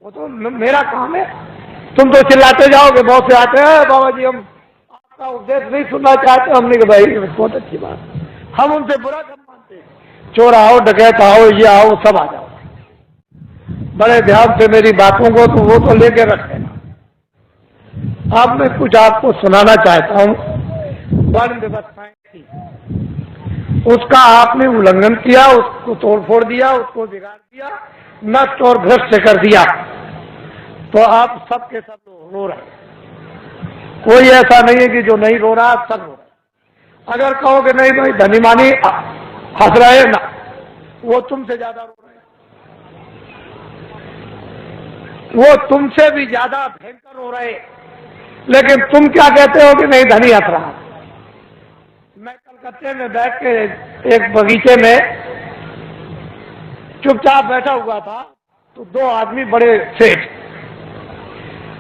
वो तो मेरा काम है। तुम तो चिल्लाते जाओगे, बहुत से आते हैं बाबा जी हम आपका उपदेश नहीं सुनना चाहते। हमने कहा भाई बहुत अच्छी बात, हम उनसे बुरा कब मानते। चोर आओ, डकैत आओ, ये आओ, सब आ जाओ, बड़े ध्यान से मेरी बातों को तो वो तो लेके रखे। अब मैं कुछ आपको सुनाना चाहता हूँ। वर्ण व्यवस्थाएं थी, उसका आपने उल्लंघन किया, उसको तोड़फोड़ दिया, उसको बिगाड़ दिया, नष्ट और भ्रष्ट कर दिया, तो आप सब के सब रो रहे हैं। कोई ऐसा नहीं है कि जो नहीं रो रहा, सब रो रहे। अगर कहोगे नहीं भाई धनी मानी हंस रहे ना, वो तुमसे ज्यादा रो रहे हैं, वो तुमसे भी ज्यादा भयंकर रो रहे। लेकिन तुम क्या कहते हो कि नहीं धनी हंस रहा। मैं कलकत्ते में बैठ के एक बगीचे में चुपचाप बैठा हुआ था, तो दो आदमी बड़े सेठ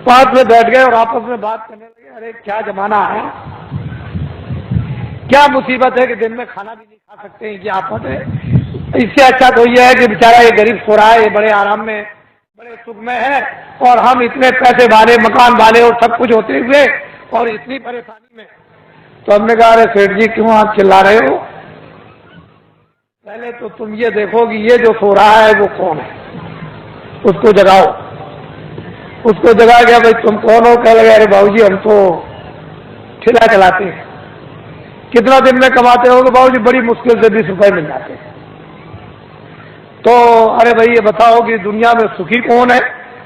पास में बैठ गए और आपस में बात करने लगे। अरे क्या जमाना है, क्या मुसीबत है कि दिन में खाना भी नहीं खा सकते हैं, क्या आफत है। इससे अच्छा तो यह है कि बेचारा ये गरीब सो रहा है, ये बड़े आराम में बड़े सुख में है, और हम इतने पैसे वाले मकान वाले और सब कुछ होते हुए और इतनी परेशानी में। तो हमने कहा अरे सेठ जी क्यों आप चिल्ला रहे हो, पहले तो तुम ये देखो कि ये जो सो रहा है वो कौन है, उसको जगाओ। उसको जगा गया, भाई तुम कौन हो। कह लगे अरे बाबूजी हम तो ठेला चलाते हैं। कितना दिन में कमाते हो? बाबूजी बड़ी मुश्किल से 20 रुपए मिल जाते हैं। तो अरे भाई ये बताओ कि दुनिया में सुखी कौन है?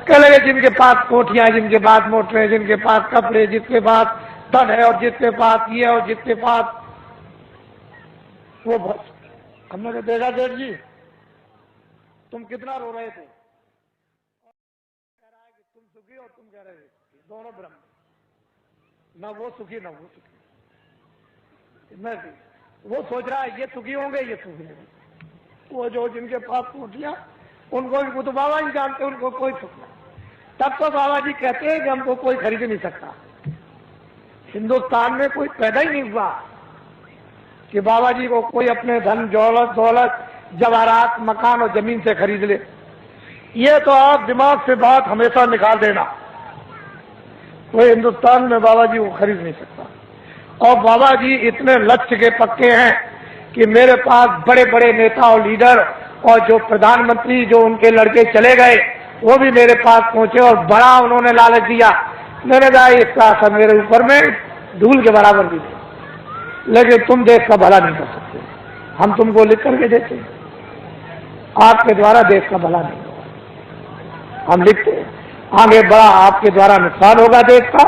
कह लगे जिनके पास कोठियां, जिनके पास मोटरें, जिनके पास कपड़े, जिसके पास धन है और जिसके पास ये और जिसके पास वो। बस हमने तो देखा सेठ जी तुम कितना रो रहे थे, तुम सुखी और तुम कह रहे थे दोनों ब्रह्म, ना वो सुखी ना वो सुखी। मैं वो सोच रहा है ये सुखी होंगे, ये सुखी होंगे। वो जो जिनके पास कोठियां, उनको वो तो बाबा जी जानते, उनको कोई सुख नहीं। तब तो बाबा जी कहते हैं कि हमको कोई खरीद नहीं सकता। हिंदुस्तान में कोई पैदा ही नहीं हुआ कि बाबा जी को कोई अपने धन दौलत जवाहरात मकान और जमीन से खरीद ले। ये तो आप दिमाग से बात हमेशा निकाल देना, कोई हिंदुस्तान में बाबा जी को खरीद नहीं सकता। और बाबा जी इतने लक्ष्य के पक्के हैं कि मेरे पास बड़े बड़े नेता और लीडर और जो प्रधानमंत्री जो उनके लड़के चले गए वो भी मेरे पास पहुंचे और बड़ा उन्होंने लालच दिया। मैंने कहा इसका असर मेरे ऊपर में धूल के बराबर भी नहीं, लेकिन तुम देश का भला नहीं कर सकते, हम तुमको लिख करके देते हैं, आपके द्वारा देश का भला नहीं होगा। हम लिखते हैं आगे बड़ा आपके द्वारा नुकसान होगा देश का,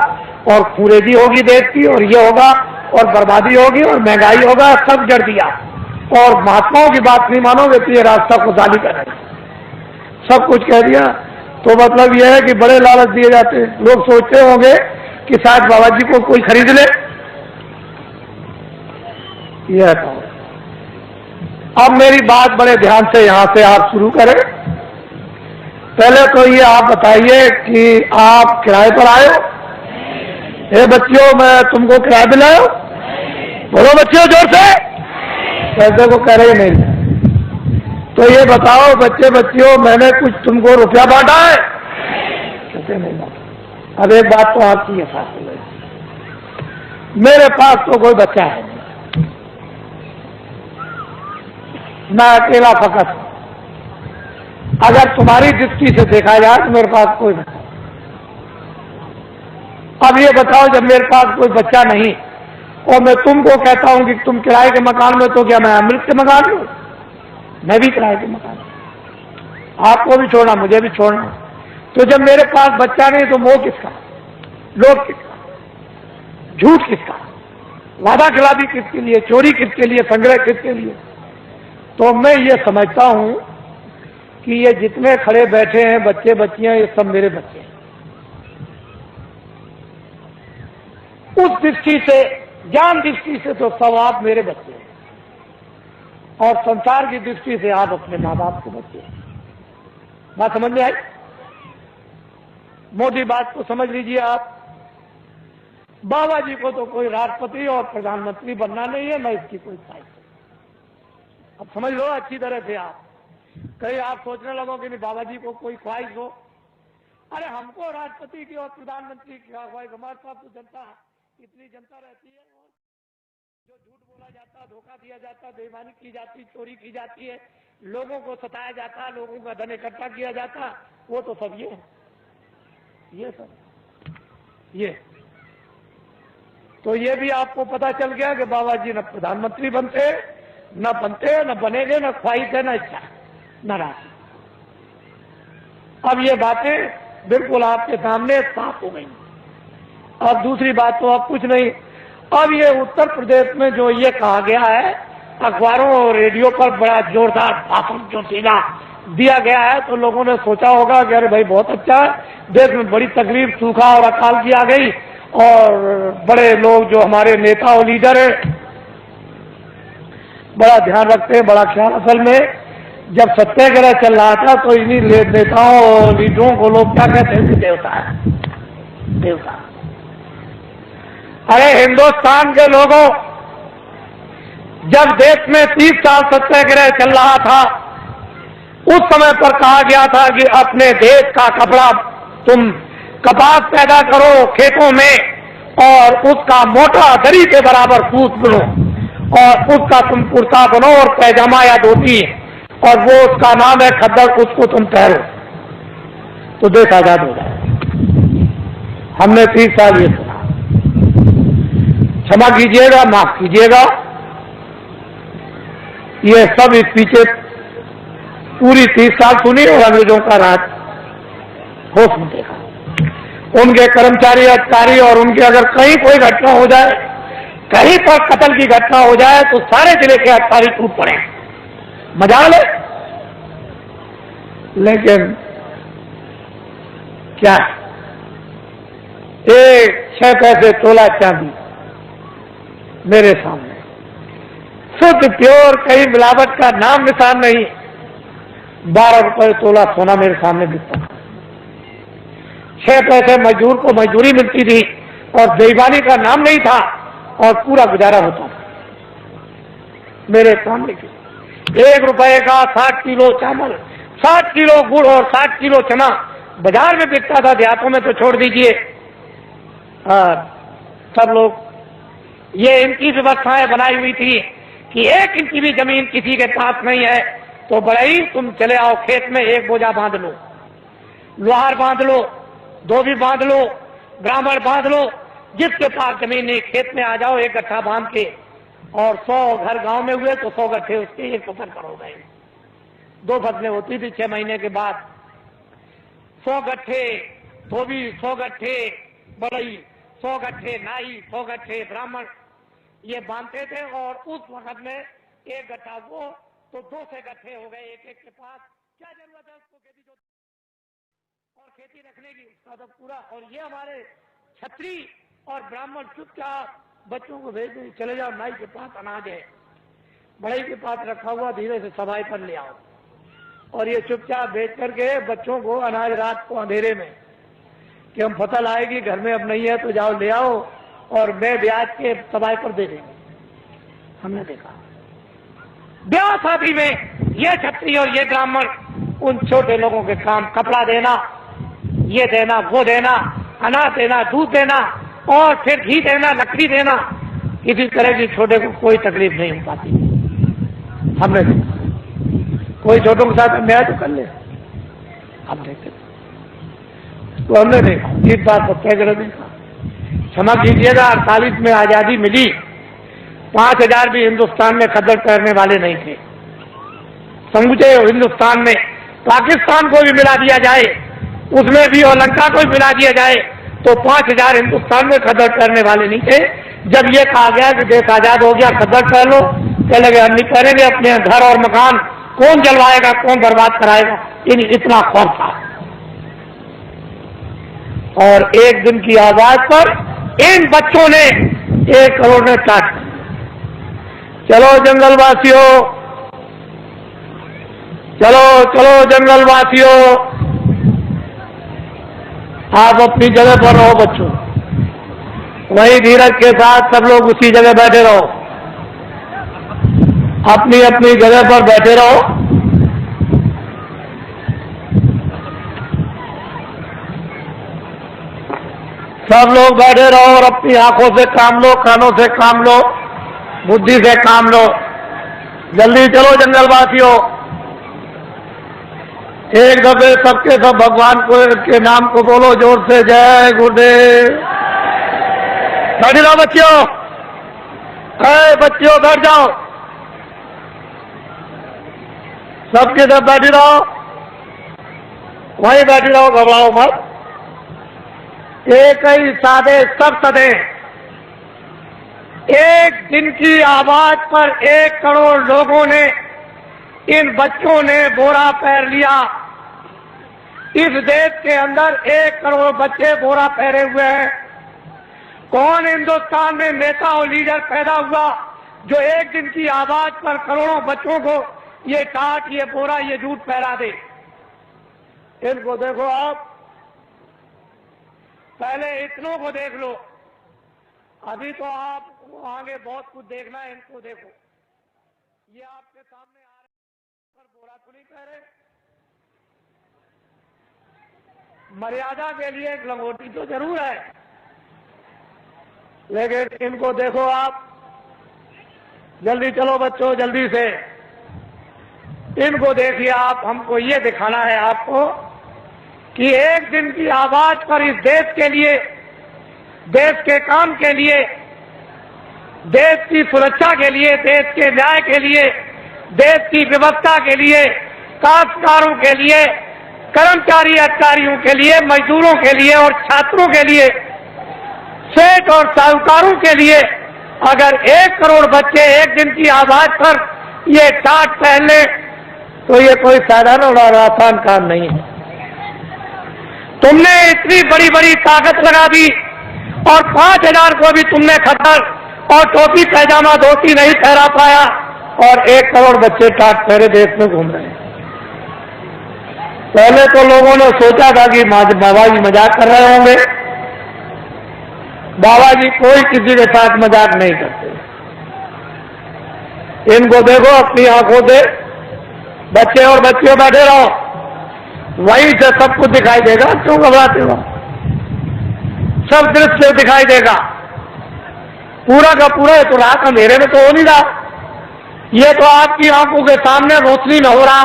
और खूरेजी होगी देश की, और ये होगा और बर्बादी होगी और महंगाई होगा, सब जड़ दिया। और महात्माओं की बात नहीं मानोगे तो ये रास्ता खुदाली का नहीं, सब कुछ कह दिया। तो मतलब यह है कि बड़े लालच दिए जाते हैं। लोग सोचते होंगे कि शायद बाबा जी को कोई खरीद ले। यह तो अब मेरी बात बड़े ध्यान से यहां से आप शुरू करें। पहले तो ये आप बताइए कि आप किराए पर आए हो? हे बच्चियों मैं तुमको किराए पे लाया हूं? बोलो बच्चियों जोर से। पैसे को कह रहे नहीं। तो ये बताओ बच्चे बच्चियों मैंने कुछ तुमको रुपया बांटा है? कैसे नहीं बांटा? अब एक बात तो आपकी है साथ में, मेरे पास तो कोई बच्चा है नहीं, मैं अकेला फकत। अगर तुम्हारी दृष्टि से देखा जाए तो मेरे पास कोई बच्चा। अब ये बताओ जब मेरे पास कोई बच्चा नहीं और मैं तुमको कहता हूं कि तुम किराए के मकान में, तो क्या मैं अमृत के मकान में? मैं भी किराए के मकान, आपको भी छोड़ना मुझे भी छोड़ना। तो जब मेरे पास बच्चा नहीं तो मोह किसका, लोभ किसका, झूठ किसका, वादा खिलाफी किसके लिए, चोरी किसके लिए, संग्रह किसके लिए? तो मैं ये समझता हूं कि ये जितने खड़े बैठे हैं बच्चे बच्चियां, ये सब मेरे बच्चे हैं। उस दृष्टि से, ज्ञान दृष्टि से तो सब आप मेरे बच्चे हैं, और संसार की दृष्टि से आप अपने माँ बाप के बच्चे हैं। बात समझ में आई? मोटी बात को समझ लीजिए आप। बाबा जी को तो कोई राष्ट्रपति और प्रधानमंत्री बनना नहीं है, मैं इसकी कोई ख्वाहिश नहीं। अब समझ लो अच्छी तरह से आप। कहीं आप सोचने लगो कि नहीं बाबा जी को कोई ख्वाहिश हो, अरे हमको राष्ट्रपति की और प्रधानमंत्री की भाई हमारे पास तो जनता, इतनी जनता रहती है और जो झूठ बोला जाता, धोखा दिया जाता, बेईमानी की जाती, चोरी की जाती है, लोगों को सताया जाता, लोगों का धन इकट्ठा किया जाता, वो तो सब ये सब ये तो ये भी आपको पता चल गया कि बाबा जी न प्रधानमंत्री बनते, न बनेंगे, न ख्वाहिश है, न इच्छा, न राशि। अब ये बातें बिल्कुल आपके सामने साफ हो गई। अब दूसरी बात तो अब कुछ नहीं। अब ये उत्तर प्रदेश में जो ये कहा गया है, अखबारों और रेडियो पर बड़ा जोरदार भाषण जो सीधा दिया गया है, तो लोगों ने सोचा होगा कि अरे भाई बहुत अच्छा है, देश में बड़ी तकलीफ, सूखा और अकाल की आ गई, और बड़े लोग जो हमारे नेता और लीडर है बड़ा ध्यान रखते हैं, बड़ा ख्याल। असल में जब सत्याग्रह चल रहा था तो इन्हीं नेताओं और लीडरों को लोग क्या कहते हैं, देवता है, देवता। अरे हिंदुस्तान के लोगों, जब देश में 30 साल सत्याग्रह चल रहा था, उस समय पर कहा गया था कि अपने देश का कपड़ा तुम कपास पैदा करो खेतों में और उसका मोटा दरी के बराबर सूत बनो और उसका तुम कुर्ता बनो और पैजामा या धोती, और वो उसका नाम है खद्दर, उसको तुम पहनो तो देश आजाद हो जाए। हमने 30 साल ये सुना, क्षमा कीजिएगा, माफ कीजिएगा, ये सब इस पीछे पूरी 30 साल सुनी और अंग्रेजों का राज होश में देखा। उनके कर्मचारी अधिकारी और उनके अगर कहीं कोई घटना हो जाए, कहीं पर कत्ल की घटना हो जाए, तो सारे जिले के अधिकारी टूट पड़े, मजा ले। लेकिन क्या 6 पैसे तोला चांदी मेरे सामने, शुद्ध प्योर, कहीं मिलावट का नाम निशान नहीं, 12 रुपए तोला सोना मेरे सामने बिकता था। 6 पैसे मजदूर को मजदूरी मिलती थी और बेईमानी का नाम नहीं था और पूरा गुजारा होता था मेरे सामने। 1 रुपए का 60 किलो चावल, 60 किलो गुड़ और 60 किलो चना बाजार में बिकता था, देहातों में तो छोड़ दीजिए। सब लोग, ये इनकी व्यवस्थाएं बनाई हुई थी कि 1 इंच भी जमीन किसी के पास नहीं है तो बड़े ही तुम चले आओ खेत में, एक बोझा बांध लो, लोहार बांध लो, धोबी बांध लो, ब्राह्मण बांध लो, जिसके पास जमीन नहीं खेत में आ जाओ, एक गट्ठा बांध के, और 100 घर गांव में हुए तो 100 गट्ठे उसके 1 फसल पर हो गए। 2 फसलें होती थी 6 महीने के बाद। 100 गट्ठे धोबी, 100 गट्ठे बड़ई, 100 गट्ठे नाई, 100 गट्ठे ब्राह्मण, ये बांधते थे। और उस वक्त में 1 गट्ठा वो तो 200 गट्ठे हो गए एक के पास। क्या जरूरत है उसको खेती जो और खेती रखने की, उसका तो पूरा। और ये हमारे छत्री और ब्राह्मण चुपचाप बच्चों को भेज दें, चले जाओ नाई के पास अनाज है, बड़ई के पास रखा हुआ, धीरे से सफाई पर ले आओ, और ये चुपचाप भेज करके बच्चों को अनाज रात को अंधेरे में कि हम फसल आएगी घर में अब नहीं है तो जाओ ले आओ और मैं ब्याज के सफाई पर दे देंगे। हमने देखा ब्याह शादी में ये छत्री और ये ब्राह्मण उन छोटे लोगों के काम, कपड़ा देना, ये देना, वो देना, अनाज देना, दूध देना और फिर घी देना, लकड़ी देना, किसी तरह की छोटे को कोई तकलीफ नहीं हो पाती। हमने देखा कोई छोटों के साथ अन्याय तो कर ले, हम देखते तो हमने देखा। इस बात को सत्याग्रह देखा। क्षमा कीजिएगा, 48 में आजादी मिली, 5000 भी हिंदुस्तान में खद्दर पहनने वाले नहीं थे। समूचे हिंदुस्तान में पाकिस्तान को भी मिला दिया जाए, उसमें भी और लंका को भी मिला दिया जाए तो 5000 हिंदुस्तान में खद्दर पहनने वाले नहीं थे। जब ये कहा गया कि देश आजाद हो गया, खद्दर पहन लो, कहने लगे हम नहीं पहनेंगे, अपने घर और मकान कौन जलवाएगा, कौन बर्बाद कराएगा, इतना खौफ था। और एक दिन की आवाज पर इन बच्चों ने 1 करोड़ ने काट। चलो जंगलवासियों, चलो चलो जंगलवासियों, आप अपनी जगह पर रहो बच्चों, वही धीरज के साथ सब लोग उसी जगह बैठे रहो, अपनी अपनी जगह पर बैठे रहो। सब लोग बैठे रहो और अपनी आंखों से काम लो, कानों से काम लो, बुद्धि से काम लो। जल्दी चलो जंगलवासियों, एक दफे सबके सब भगवान को के नाम को बोलो जोर से, जय गुरुदेव। बैठ जाओ बच्चियों, बच्चियों बैठ जाओ, सबके सब बैठ रहो, वहीं बैठ रहो, घबराओ मत। एक ही सादे सब सदे, एक दिन की आवाज पर 1 करोड़ लोगों ने, इन बच्चों ने बोरा पहन लिया। इस देश के अंदर 1 करोड़ बच्चे बोरा पहने हुए हैं। कौन हिंदुस्तान में नेता और लीडर पैदा हुआ जो एक दिन की आवाज पर करोड़ों बच्चों को ये टाट, ये बोरा, ये जूट पहरा दे? इनको देखो आप, पहले इतनों को देख लो, अभी तो आपको आगे बहुत कुछ देखना है। इनको देखो, ये आपके सामने आ रहे पर बोरा तो नहीं पहरे। मर्यादा के लिए एक लंगोटी तो जरूर है, लेकिन इनको देखो आप। जल्दी चलो बच्चों, जल्दी से इनको देखिए आप। हमको ये दिखाना है आपको कि एक दिन की आवाज पर इस देश के लिए, देश के काम के लिए, देश की सुरक्षा के लिए, देश के न्याय के लिए, देश की व्यवस्था के लिए, काश्तकारों के लिए, कर्मचारी अधिकारियों के लिए, मजदूरों के लिए और छात्रों के लिए, सेठ और साहूकारों के लिए अगर 1 करोड़ बच्चे एक दिन की आवाज पर ये टाट पहन ले तो ये कोई साधारण और आसान काम नहीं है। तुमने इतनी बड़ी बड़ी ताकत लगा दी और 5000 को भी तुमने खतर और टोपी पैजामा धोती नहीं पहरा पाया, और 1 करोड़ बच्चे टाट पहरे देश में घूम रहे हैं। पहले तो लोगों ने सोचा था कि बाबा जी मजाक कर रहे होंगे। बाबा जी कोई किसी के साथ मजाक नहीं करते। इनको देखो अपनी आंखों से, बच्चे और बच्चियों बैठे रहो, वहीं से सब कुछ दिखाई देगा। क्यों घबराते हो? सब दृश्य दिखाई देगा, पूरा का पूरा। तो रात अंधेरे में तो हो नहीं रहा, ये तो आपकी आंखों के सामने रोशनी में हो रहा।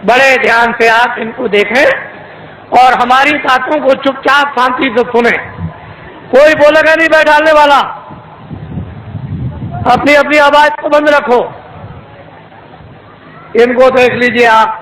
बड़े ध्यान से आप इनको देखें और हमारी बातों को चुपचाप शांति से सुने। कोई बोलेगा नहीं बैठाने वाला, अपनी अपनी आवाज को बंद रखो। इनको देख लीजिए आप,